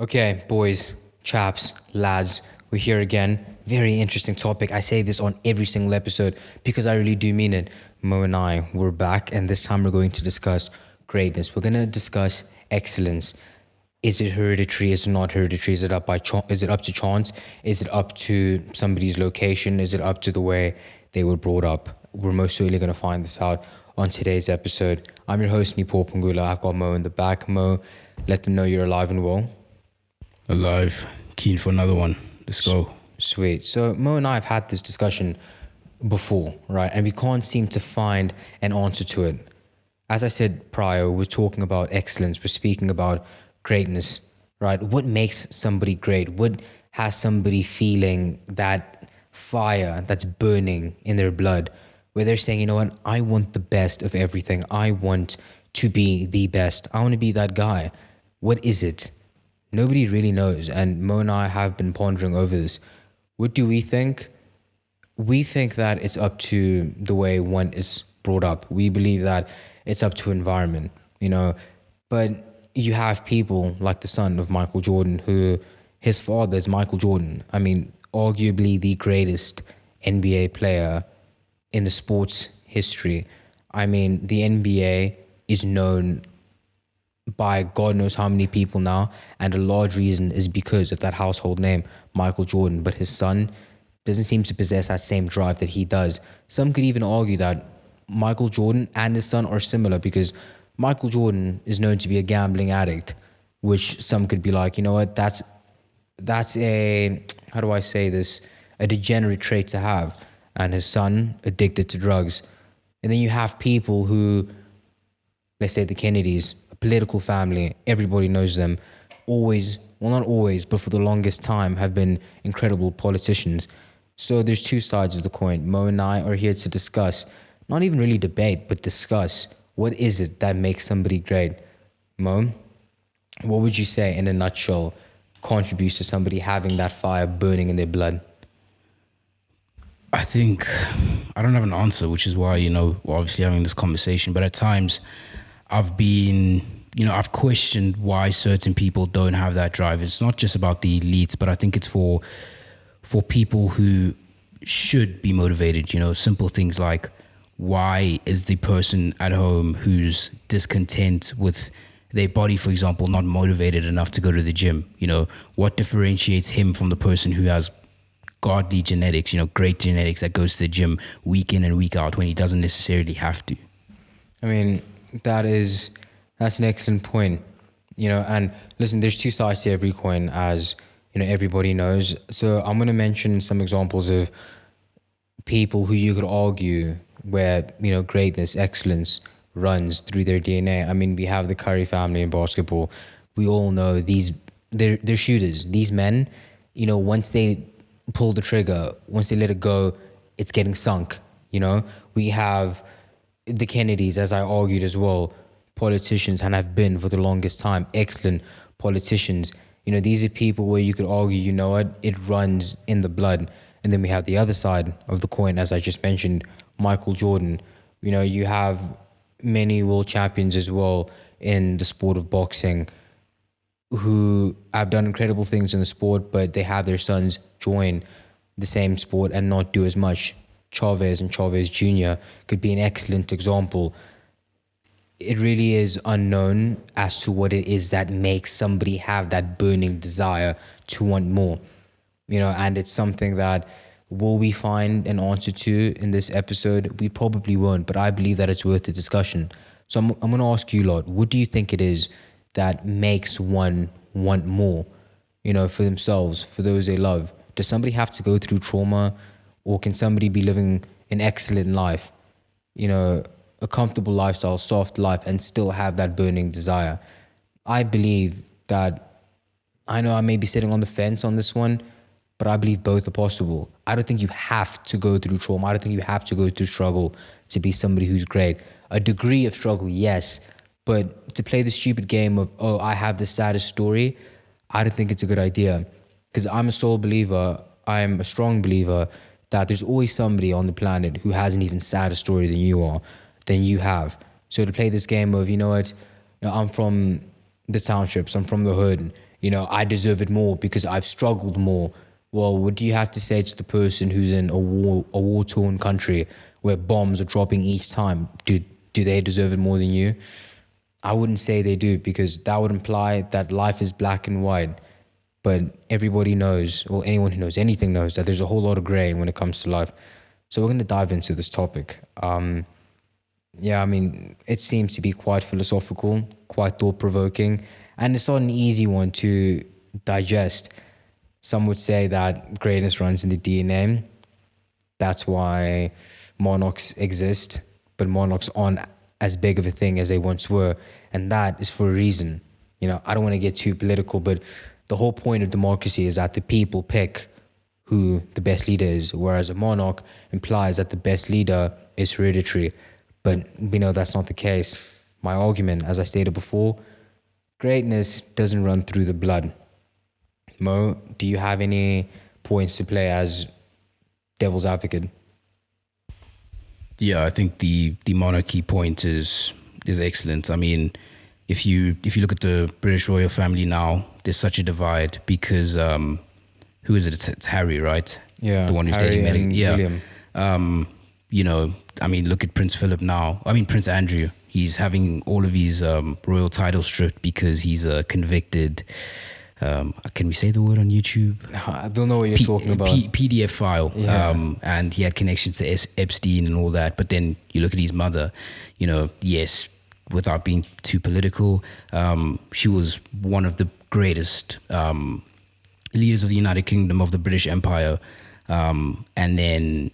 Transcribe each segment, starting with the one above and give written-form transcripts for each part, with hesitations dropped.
Okay, boys, chaps, lads, we're here again. Very interesting topic. I say this on every single episode because I really do mean it. Mo and I, we're back, and this time we're going to discuss greatness. We're going to discuss excellence. Is it hereditary? Is it not hereditary? Is it up by is it up to chance? Is it up to somebody's location? Is it up to the way they were brought up? We're most certainly going to find this out on today's episode. I'm your host, Niphó. I've got Mo in the back. Mo, let them know you're alive and well. Alive, keen for another one. Let's go. Sweet. So Mo and I have had this discussion before, right? And we can't seem to find an answer to it. As I said prior, we're talking about excellence. We're speaking about greatness, right? What makes somebody great? What has somebody feeling that fire that's burning in their blood, where they're saying, you know what, I want the best of everything. I want to be the best. I want to be that guy. What is it? Nobody really knows, and Mo and I have been pondering over this. What do we think? We think that it's up to the way one is brought up. We believe that it's up to environment, but you have people like the son of Michael Jordan, who his father is Michael Jordan. I mean, arguably the greatest NBA player in the sports history. I mean, the NBA is known by God knows how many people now, and a large reason is because of that household name, Michael Jordan. But his son doesn't seem to possess that same drive that he does. Some could even argue that Michael Jordan and his son are similar, because Michael Jordan is known to be a gambling addict, which some could be like, you know what, that's a, how do I say this, a degenerate trait to have. And his son addicted to drugs. And then you have people who, let's say the Kennedys, a political family, everybody knows them, always, well, not always, but for the longest time have been incredible politicians. So there's two sides of the coin. Mo and I are here to discuss, not even really debate, but discuss what is it that makes somebody great. Mo, what would you say in a nutshell contributes to somebody having that fire burning in their blood? I think I don't have an answer, which is why, we're obviously having this conversation. But at times I've been, I've questioned why certain people don't have that drive. It's not just about the elites, but I think it's for people who should be motivated, simple things like, why is the person at home who's discontent with their body, for example, not motivated enough to go to the gym? What differentiates him from the person who has godly genetics, great genetics, that goes to the gym week in and week out when he doesn't necessarily have to? I mean, that's an excellent point, and listen, there's two sides to every coin, as everybody knows. So I'm going to mention some examples of people who you could argue where, greatness, excellence runs through their DNA. I mean, we have the Curry family in basketball. We all know they're shooters. These men, once they pull the trigger, once they let it go, it's getting sunk. We have the Kennedys, as I argued as well, politicians, and have been for the longest time, excellent politicians. These are people where you could argue, it runs in the blood. And then we have the other side of the coin, as I just mentioned, Michael Jordan. You have many world champions as well in the sport of boxing who have done incredible things in the sport, but they have their sons join the same sport and not do as much. Chavez and Chavez Jr. could be an excellent example. It really is unknown as to what it is that makes somebody have that burning desire to want more. And it's something that, will we find an answer to in this episode? We probably won't, but I believe that it's worth the discussion. So I'm going to ask you lot, what do you think it is that makes one want more, for themselves, for those they love? Does somebody have to go through trauma, or can somebody be living an excellent life, a comfortable lifestyle, soft life, and still have that burning desire? I believe that, I know I may be sitting on the fence on this one, but I believe both are possible. I don't think you have to go through trauma. I don't think you have to go through struggle to be somebody who's great. A degree of struggle, yes, but to play the stupid game of, oh, I have the saddest story, I don't think it's a good idea. Because I'm a sole believer, I'm a strong believer that there's always somebody on the planet who has an even sadder story than you have. So to play this game of, I'm from the townships, I'm from the hood, I deserve it more because I've struggled more. Well, what do you have to say to the person who's in a war-torn country where bombs are dropping each time? Do they deserve it more than you? I wouldn't say they do, because that would imply that life is black and white. But everybody knows, well, anyone who knows anything knows that there's a whole lot of gray when it comes to life. So we're going to dive into this topic. It seems to be quite philosophical, quite thought-provoking, and it's not an easy one to digest. Some would say that greatness runs in the DNA. That's why monarchs exist, but monarchs aren't as big of a thing as they once were, and that is for a reason. I don't want to get too political, but the whole point of democracy is that the people pick who the best leader is, whereas a monarch implies that the best leader is hereditary. But we know that's not the case. My argument, as I stated before, greatness doesn't run through the blood. Mo, do you have any points to play as devil's advocate? Yeah, I think the monarchy point is excellent. I mean, if you look at the British royal family now, there's such a divide because who is it? It's Harry, right? Yeah, the one who's Harry dating Meghan. Yeah. William. Look at Prince Philip now. Prince Andrew. He's having all of his royal titles stripped because he's a convicted. Can we say the word on YouTube? I don't know what you're talking about. PDF file. Yeah. And he had connections to Epstein and all that. But then you look at his mother, yes, without being too political, she was one of the greatest leaders of the United Kingdom, of the British Empire. And then,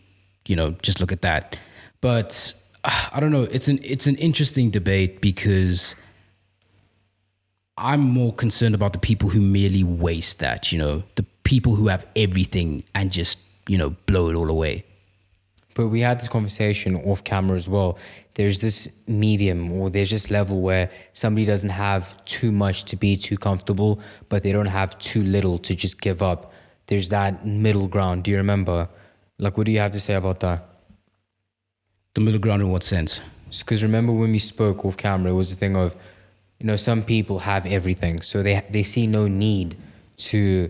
just look at that. But I don't know. It's an interesting debate because I'm more concerned about the people who merely waste that, the people who have everything and just, blow it all away. But we had this conversation off camera as well. There's this medium, or there's this level where somebody doesn't have too much to be too comfortable, but they don't have too little to just give up. There's that middle ground. Do you remember? Like, what do you have to say about that? The middle ground in what sense? Because remember when we spoke off camera, it was the thing of, some people have everything, so they see no need to,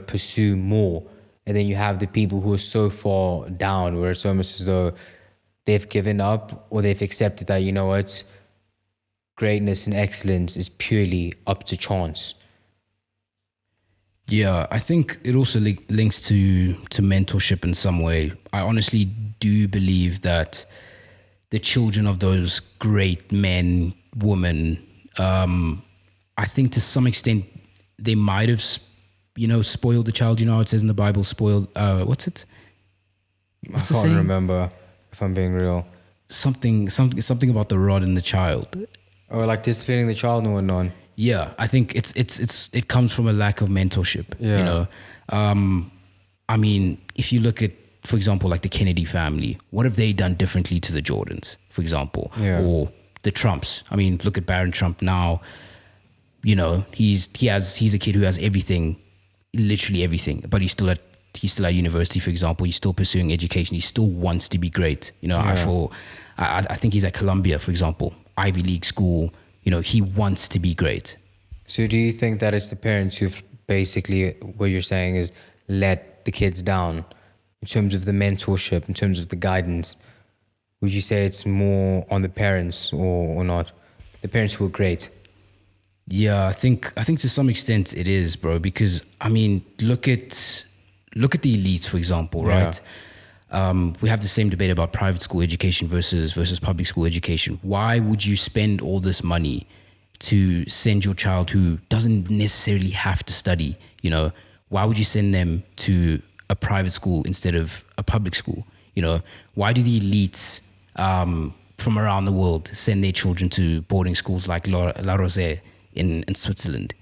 pursue more. And then you have the people who are so far down where it's almost as though they've given up, or they've accepted that, greatness and excellence is purely up to chance. Yeah, I think it also links to mentorship in some way. I honestly do believe that the children of those great men, women, I think to some extent they might have, spoiled the child. How it says in the Bible, spoiled. What's it? What's I can't remember, if I'm being real. Something about the rod and the child. Or like disciplining the child and whatnot. Yeah, I think it comes from a lack of mentorship. Yeah. If you look at, for example, like the Kennedy family, what have they done differently to the Jordans, for example, or the Trumps? Look at Barron Trump now. He's a kid who has everything, literally everything, but he's still at university, for example. He's still pursuing education. He still wants to be great. I think he's at Columbia, for example, Ivy League school. He wants to be great. So do you think that it's the parents who've basically, what you're saying is, let the kids down in terms of the mentorship, in terms of the guidance? Would you say it's more on the parents or not? The parents who are great? Yeah, I think to some extent it is, bro, because look at the elites, for example, right? We have the same debate about private school education versus public school education. Why would you spend all this money to send your child who doesn't necessarily have to study? Why would you send them to a private school instead of a public school? Why do the elites from around the world send their children to boarding schools like La Rosée in Switzerland?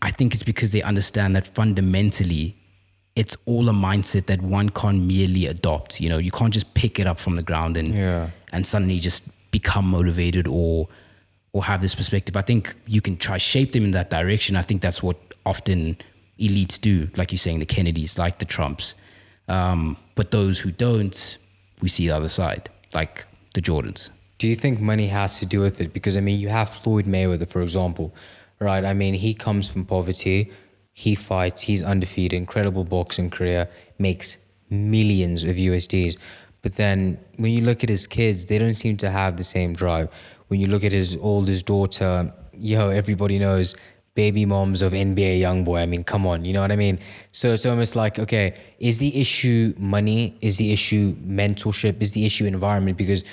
I think it's because they understand that fundamentally it's all a mindset that one can't merely adopt. You can't just pick it up from the ground and suddenly just become motivated or have this perspective. I think you can try shape them in that direction. I think that's what often elites do, like you're saying, the Kennedys, like the Trumps. But those who don't, we see the other side, like the Jordans. Do you think money has to do with it? Because, you have Floyd Mayweather, for example, right? I mean, he comes from poverty, he fights, he's undefeated, incredible boxing career, makes millions of USDs. But then when you look at his kids, they don't seem to have the same drive. When you look at his oldest daughter, everybody knows baby moms of NBA Youngboy. I mean, come on, you know what I mean? So it's almost like, okay, is the issue money? Is the issue mentorship? Is the issue environment? Because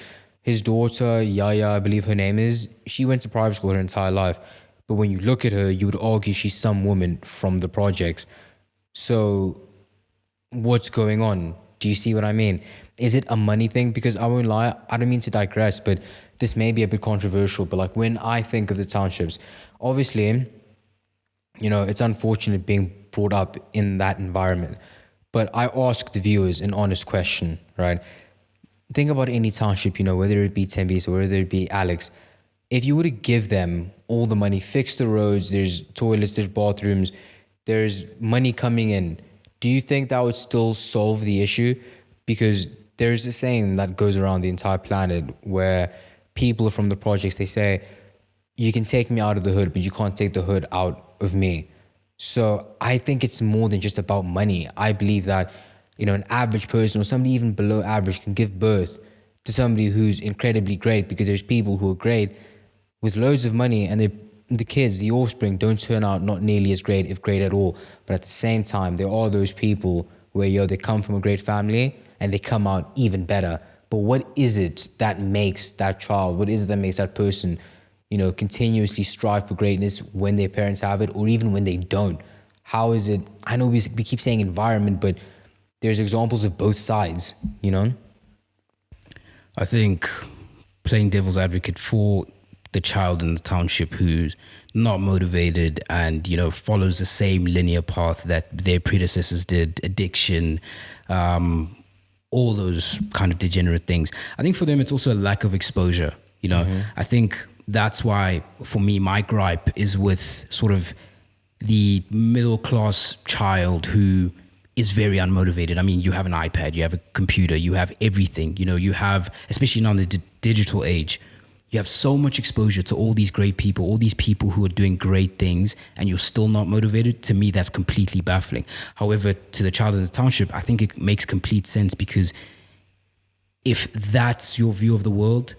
his daughter, Yaya, I believe her name is, she went to private school her entire life. But when you look at her, you would argue she's some woman from the projects. So what's going on? Do you see what I mean? Is it a money thing? Because I won't lie, I don't mean to digress, but this may be a bit controversial. But like when I think of the townships, obviously, it's unfortunate being brought up in that environment. But I ask the viewers an honest question, right? Think about any township, whether it be Tembis or whether it be Alex. If you were to give them all the money, fix the roads, there's toilets, there's bathrooms, there's money coming in, do you think that would still solve the issue? Because there's a saying that goes around the entire planet where people from the projects, they say, you can take me out of the hood, but you can't take the hood out of me. So I think it's more than just about money. I believe that, an average person or somebody even below average can give birth to somebody who's incredibly great, because there's people who are great with loads of money and the kids, the offspring, don't turn out not nearly as great, if great at all. But at the same time, there are those people where, they come from a great family and they come out even better. But what is it that makes that child, what is it that makes that person, continuously strive for greatness when their parents have it or even when they don't? How is it? I know we keep saying environment, but there's examples of both sides, I think playing devil's advocate for the child in the township who's not motivated and, follows the same linear path that their predecessors did, addiction, all those kind of degenerate things. I think for them, it's also a lack of exposure. I think that's why, for me, my gripe is with sort of the middle class child who is very unmotivated. I mean, you have an iPad, you have a computer, you have everything. You have, especially now in the digital age, you have so much exposure to all these great people, all these people who are doing great things, and you're still not motivated. To me, that's completely baffling. However, to the child in the township, I think it makes complete sense, because if that's your view of the world,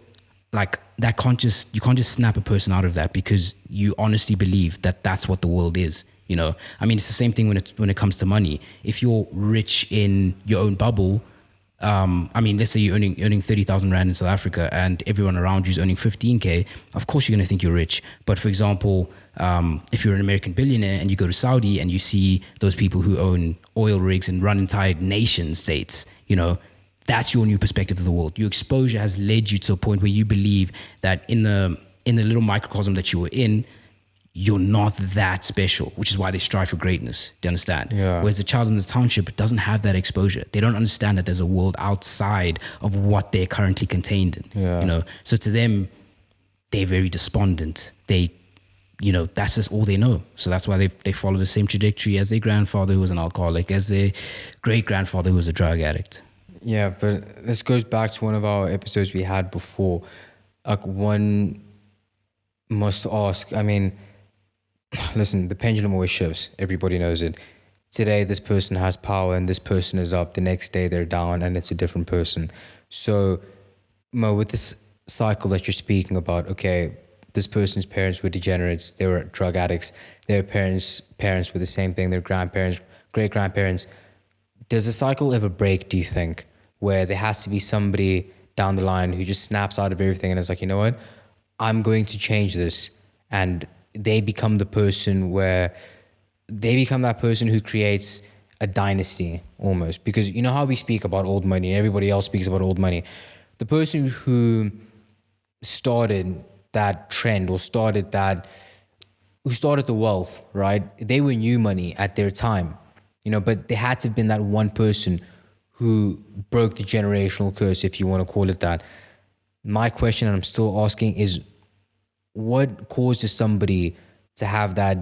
like you can't just snap a person out of that, because you honestly believe that that's what the world is. I mean, it's the same thing when it comes to money. If you're rich in your own bubble, I mean, let's say you're earning 30,000 Rand in South Africa and everyone around you is earning 15K, of course you're going to think you're rich. But for example, if you're an American billionaire and you go to Saudi and you see those people who own oil rigs and run entire nation states, that's your new perspective of the world. Your exposure has led you to a point where you believe that in the little microcosm that you were in, you're not that special, which is why they strive for greatness. Do you understand? Yeah. Whereas the child in the township doesn't have that exposure. They don't understand that there's a world outside of what they're currently contained in. Yeah. So to them, they're very despondent. They, that's just all they know. So that's why they follow the same trajectory as their grandfather who was an alcoholic, as their great grandfather who was a drug addict. Yeah, but this goes back to one of our episodes we had before. Like, one must ask, I mean, listen, the pendulum always shifts. Everybody knows it. Today, this person has power and this person is up. The next day, they're down and it's a different person. So, Mo, with this cycle that you're speaking about, okay, this person's parents were degenerates. They were drug addicts. Their parents were the same thing. Their grandparents, great-grandparents. Does the cycle ever break, do you think, where there has to be somebody down the line who just snaps out of everything and is like, you know what, I'm going to change this, and they become the person where they become that person who creates a dynasty almost? Because you know how we speak about old money and everybody else speaks about old money. The person who started that trend or started the wealth, right? They were new money at their time, but there had to have been that one person who broke the generational curse, if you want to call it that. My question, and I'm still asking, is what causes somebody to have that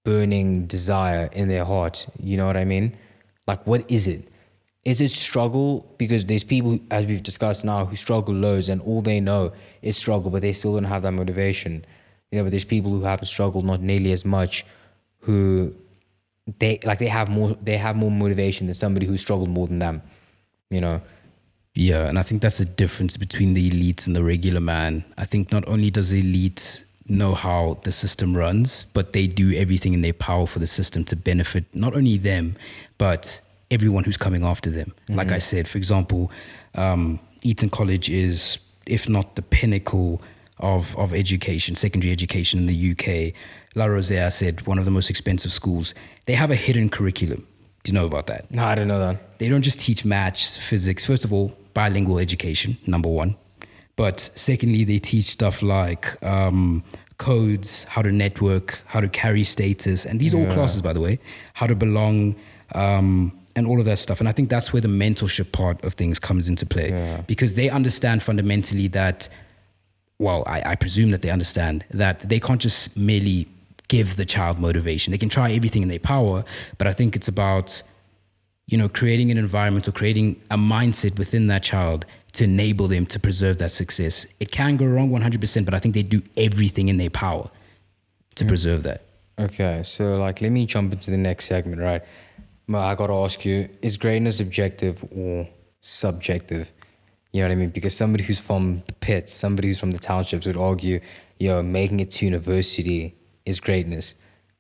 burning desire in their heart? You know what I mean? Like, what is it? Is it struggle? Because there's people, as we've discussed now, who struggle loads and all they know is struggle, but they still don't have that motivation. but there's people who haven't struggled not nearly as much, who they have more motivation than somebody who struggled more than them, Yeah, and I think that's the difference between the elites and the regular man. I think not only does the elite know how the system runs, but they do everything in their power for the system to benefit not only them, but everyone who's coming after them. Like I said, for example, Eton College is, if not the pinnacle of education, secondary education in the UK. La Rosea said one of the most expensive schools. They have a hidden curriculum. Do you know about that? No, I didn't know that. They don't just teach maths, physics. First of all, bilingual education, number one. But secondly, they teach stuff like codes, how to network, how to carry status. And these are all classes, by the way. How to belong, and all of that stuff. And I think that's where the mentorship part of things comes into play. Because they understand fundamentally that, well, I presume that they understand that they can't just merely give the child motivation. They can try everything in their power, but I think it's about, creating an environment or creating a mindset within that child to enable them to preserve that success. It can go wrong 100%, but I think they do everything in their power to preserve that. Okay, so let me jump into the next segment, right? Well, I got to ask you, is greatness objective or subjective? You know what I mean? Because somebody who's from the pits, somebody who's from the townships would argue, making it to university is greatness,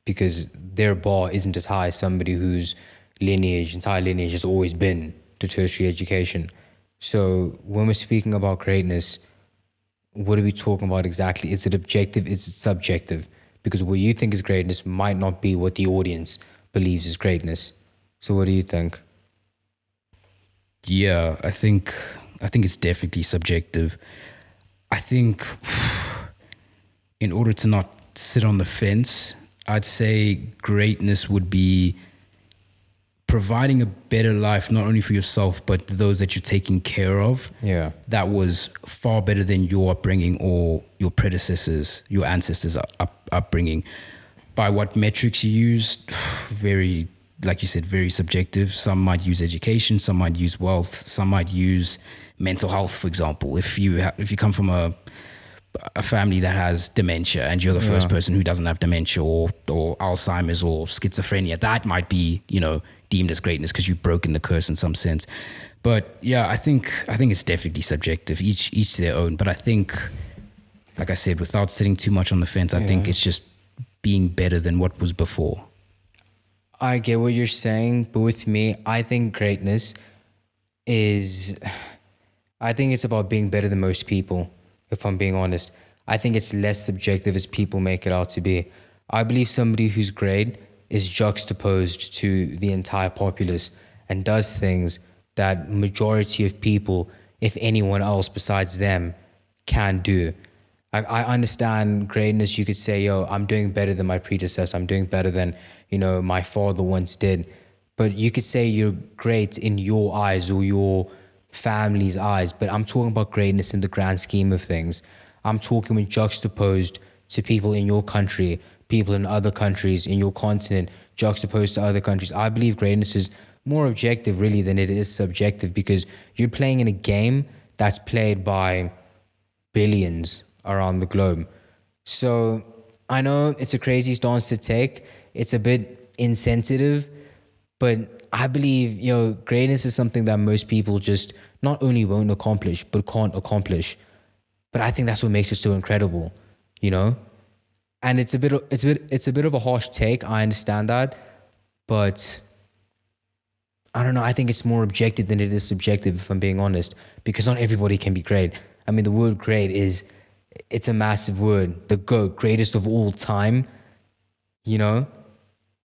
because their bar isn't as high as somebody whose entire lineage has always been to tertiary education. So when we're speaking about greatness, what are we talking about exactly? Is it objective? Is it subjective? Because what you think is greatness might not be what the audience believes is greatness. So what do you think? Yeah, I think it's definitely subjective. I think in order to not sit on the fence, I'd say greatness would be providing a better life, not only for yourself, but those that you're taking care of. Yeah. That was far better than your upbringing or your predecessors, your ancestors' upbringing. By what metrics you used, very, like you said, very subjective. Some might use education, some might use wealth, some might use mental health, for example. If you come from a family that has dementia and you're the first person who doesn't have dementia or Alzheimer's or schizophrenia, that might be, deemed as greatness because you've broken the curse in some sense. But yeah, I think it's definitely subjective, each to their own. But I think, like I said, without sitting too much on the fence, I think it's just being better than what was before. I get what you're saying, but with me, I think greatness is, I think it's about being better than most people, if I'm being honest. I think it's less subjective as people make it out to be. I believe somebody who's great is juxtaposed to the entire populace and does things that majority of people, if anyone else besides them, can do. I understand greatness. You could say, I'm doing better than my predecessor. I'm doing better than, my father once did. But you could say you're great in your eyes or your family's eyes. But I'm talking about greatness in the grand scheme of things. I'm talking when juxtaposed to people in your country, people in other countries, in your continent, juxtaposed to other countries. I believe greatness is more objective, really, than it is subjective, because you're playing in a game that's played by billions around the globe. So I know it's a crazy stance to take. It's a bit insensitive, but I believe, greatness is something that most people just not only won't accomplish, but can't accomplish. But I think that's what makes it so incredible, And it's a bit of a harsh take. I understand that, but I don't know. I think it's more objective than it is subjective, if I'm being honest, because not everybody can be great. I mean, the word great it's a massive word. The GOAT, greatest of all time.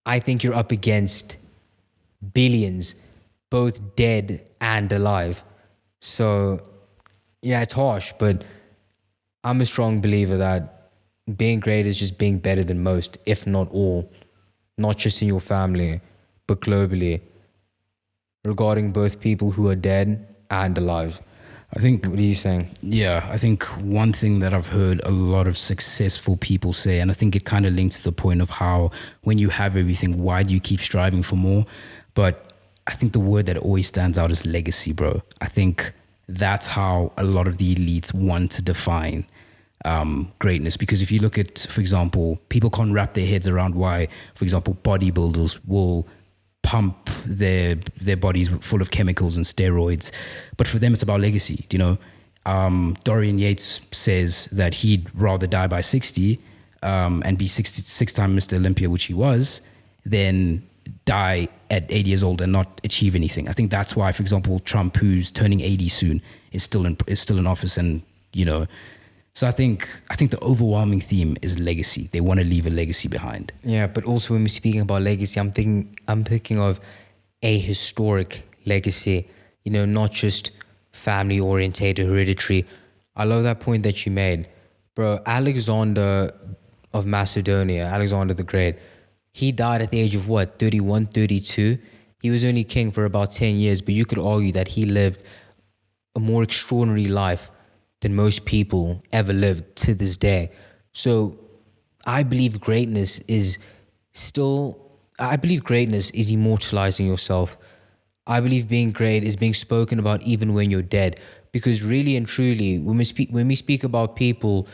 I think you're up against billions, both dead and alive. So yeah, it's harsh, but I'm a strong believer that being great is just being better than most, if not all, not just in your family, but globally, regarding both people who are dead and alive. I think, what are you saying? Yeah, I think one thing that I've heard a lot of successful people say, and I think it kind of links to the point of how when you have everything, why do you keep striving for more? But I think the word that always stands out is legacy, bro. I think that's how a lot of the elites want to define greatness. Because if you look at, for example, people can't wrap their heads around why, for example, bodybuilders will pump their bodies full of chemicals and steroids, but for them it's about legacy. Dorian Yates says that he'd rather die by 60 and be 66-time Mr. Olympia, which he was, than die at 80 years old and not achieve anything. I think that's why, for example, Trump, who's turning 80 soon, is still in office, and So I think the overwhelming theme is legacy. They want to leave a legacy behind. Yeah, but also when we're speaking about legacy, I'm thinking of a historic legacy. Not just family orientated, hereditary. I love that point that you made, bro. Alexander of Macedonia, Alexander the Great, he died at the age of what, 31, 32? He was only king for about 10 years, but you could argue that he lived a more extraordinary life than most people ever lived to this day. So I believe greatness is immortalizing yourself. I believe being great is being spoken about even when you're dead. Because really and truly, when we speak about people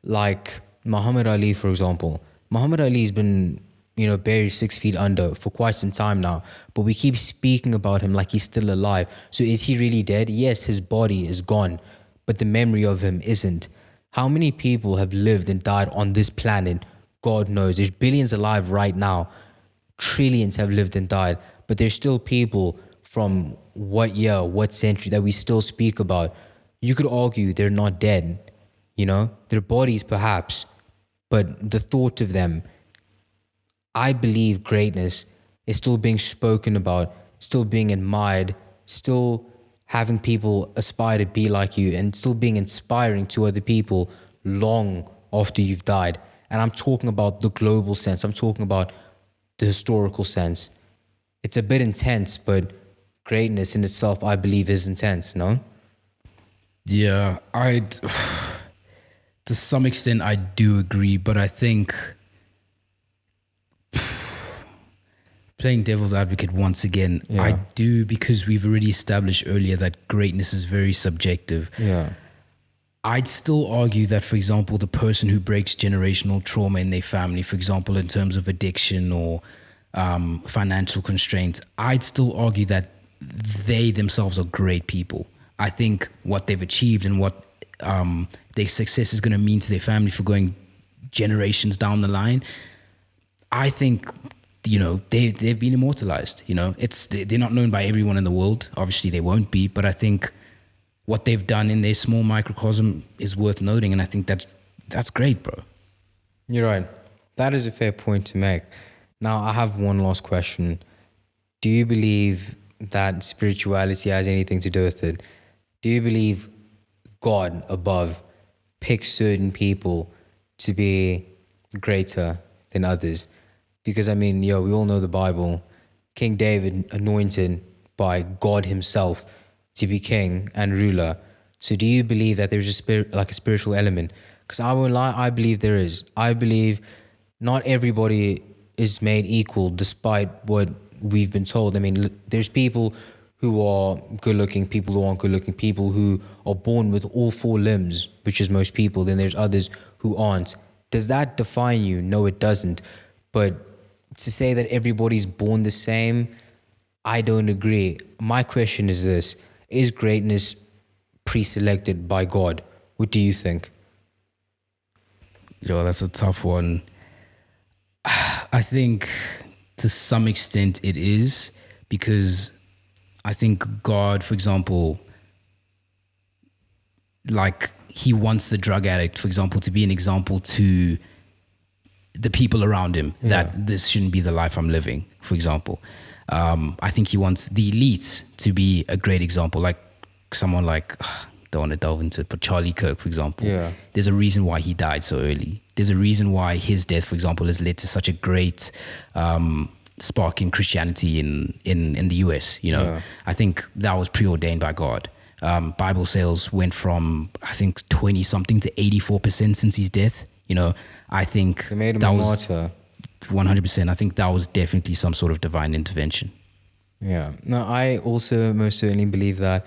like Muhammad Ali, for example, Muhammad Ali's been buried 6 feet under for quite some time now, but we keep speaking about him like he's still alive. So is he really dead? Yes, his body is gone, but the memory of him isn't. How many people have lived and died on this planet? God knows. There's billions alive right now. Trillions have lived and died, but there's still people from what year, what century that we still speak about. You could argue they're not dead, their bodies perhaps, but the thought of them. I believe greatness is still being spoken about, still being admired, still having people aspire to be like you, and still being inspiring to other people long after you've died. And I'm talking about the global sense. I'm talking about the historical sense. It's a bit intense, but greatness in itself, I believe, is intense, no? Yeah, to some extent, I do agree, but I think playing devil's advocate once again, Yeah. I do, because we've already established earlier that greatness is very subjective. Yeah. I'd still argue that, for example, the person who breaks generational trauma in their family, for example, in terms of addiction or financial constraints, I'd still argue that they themselves are great people. I think what they've achieved and what their success is going to mean to their family for going generations down the line, I think they've been immortalized. They're not known by everyone in the world. Obviously, they won't be. But I think what they've done in their small microcosm is worth noting, and I think that's great, bro. You're right. That is a fair point to make. Now, I have one last question. Do you believe that spirituality has anything to do with it? Do you believe God above picks certain people to be greater than others? Because, we all know the Bible. King David anointed by God himself to be king and ruler. So do you believe that there's a spiritual element? Because I won't lie, I believe there is. I believe not everybody is made equal despite what we've been told. There's people who are good looking, people who aren't good looking, people who are born with all 4 limbs, which is most people. Then there's others who aren't. Does that define you? No, it doesn't. But to say that everybody's born the same, I don't agree. My question is this: is greatness pre-selected by God? What do you think? Yo, that's a tough one. I think to some extent it is, because I think God, for example, like he wants the drug addict, for example, to be an example to the people around him, that this shouldn't be the life I'm living, for example. I think he wants the elites to be a great example, like someone like, don't want to delve into it, but Charlie Kirk, for example. Yeah. There's a reason why he died so early. There's a reason why his death, for example, has led to such a great spark in Christianity in the US. I think that was preordained by God. Bible sales went from, I think, 20 something to 84% since his death. I think They made him that a was martyr. 100%. I think that was definitely some sort of divine intervention. Yeah. No, I also most certainly believe that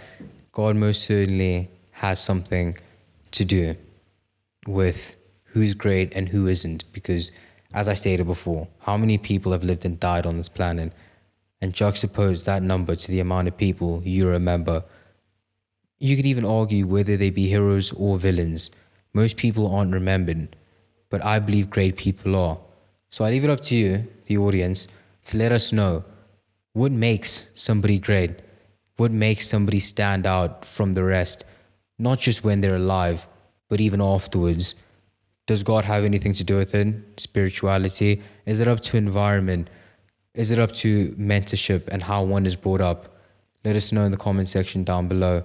God most certainly has something to do. with who's great and who isn't. Because, as I stated before, how many people have lived and died on this planet? And juxtapose that number to the amount of people you remember. You could even argue whether they be heroes or villains. Most people aren't remembered, but I believe great people are. So I leave it up to you, the audience, to let us know what makes somebody great, what makes somebody stand out from the rest, not just when they're alive, but even afterwards. Does God have anything to do with it? Spirituality? Is it up to environment? Is it up to mentorship and how one is brought up? Let us know in the comment section down below.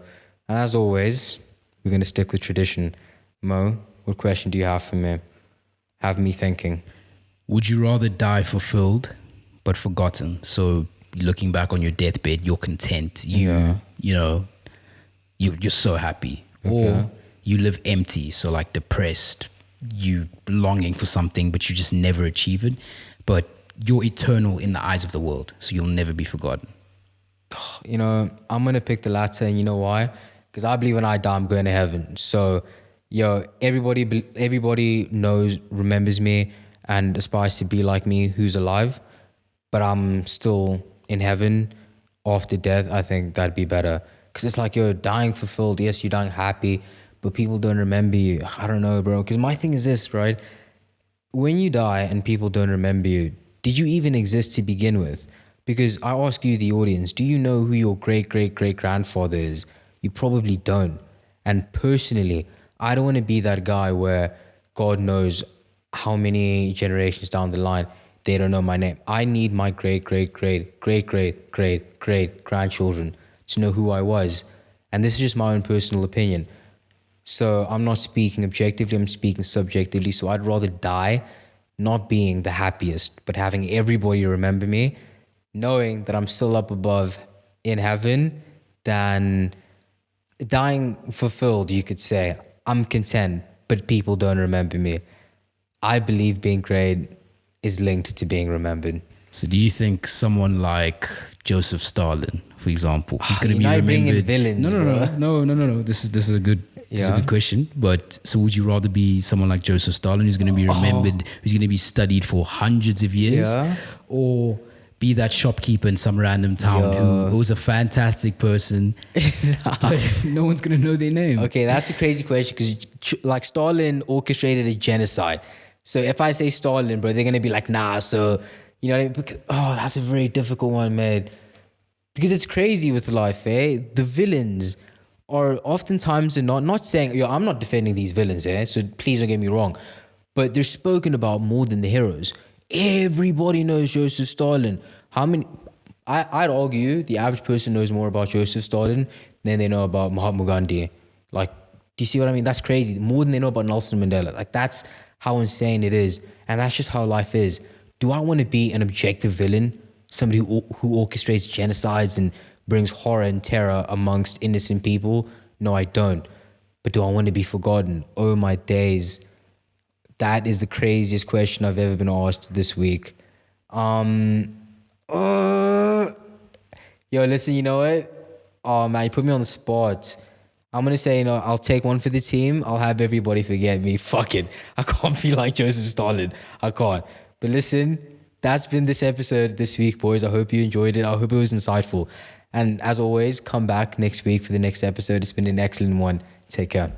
And as always, we're going to stick with tradition. Mo, what question do you have for me? Have me thinking. Would you rather die fulfilled but forgotten? So looking back on your deathbed, you're content. You're so happy. Okay. Or you live empty, so like depressed, you longing for something, but you just never achieve it. But you're eternal in the eyes of the world, so you'll never be forgotten. I'm going to pick the latter, and you know why? Because I believe when I die, I'm going to heaven. So, everybody remembers me and aspires to be like me who's alive, but I'm still in heaven after death. I think that'd be better. Because it's like you're dying fulfilled. Yes, you're dying happy, but people don't remember you. I don't know, bro. Because my thing is this, right? When you die and people don't remember you, did you even exist to begin with? Because I ask you, the audience, do you know who your great-great-great-grandfather is? You probably don't. And personally, I don't want to be that guy where God knows how many generations down the line they don't know my name. I need my great-great-great-great-great-great-grandchildren to know who I was. And this is just my own personal opinion. So I'm not speaking objectively, I'm speaking subjectively. So I'd rather die not being the happiest, but having everybody remember me, knowing that I'm still up above in heaven, than dying fulfilled, you could say. I'm content, but people don't remember me. I believe being great is linked to being remembered. So do you think someone like Joseph Stalin, for example, he's going to be Bringing remembered? villains, No. This is a good question. But so would you rather be someone like Joseph Stalin, who's going to be remembered, who's going to be studied for hundreds of years, or be that shopkeeper in some random town who was a fantastic person, but no one's going to know their name? Okay, that's a crazy question, because like Stalin orchestrated a genocide. So if I say Stalin, bro, they're going to be like, nah, so, you know what I mean? Because, that's a very difficult one, man. Because it's crazy with life, eh? The villains are oftentimes not saying, I'm not defending these villains, eh? So please don't get me wrong. But they're spoken about more than the heroes. Everybody knows Joseph Stalin. I'd argue the average person knows more about Joseph Stalin than they know about Mahatma Gandhi. Like, do you see what I mean? That's crazy. More than they know about Nelson Mandela. Like, that's how insane it is. And that's just how life is. Do I want to be an objective villain? Somebody who orchestrates genocides and brings horror and terror amongst innocent people? No, I don't. But do I want to be forgotten? Oh my days. That is the craziest question I've ever been asked this week. Listen, you know what? Oh man, you put me on the spot. I'm going to say, I'll take one for the team. I'll have everybody forget me. Fuck it. I can't be like Joseph Stalin. I can't. But listen, that's been this episode this week, boys. I hope you enjoyed it. I hope it was insightful. And as always, come back next week for the next episode. It's been an excellent one. Take care.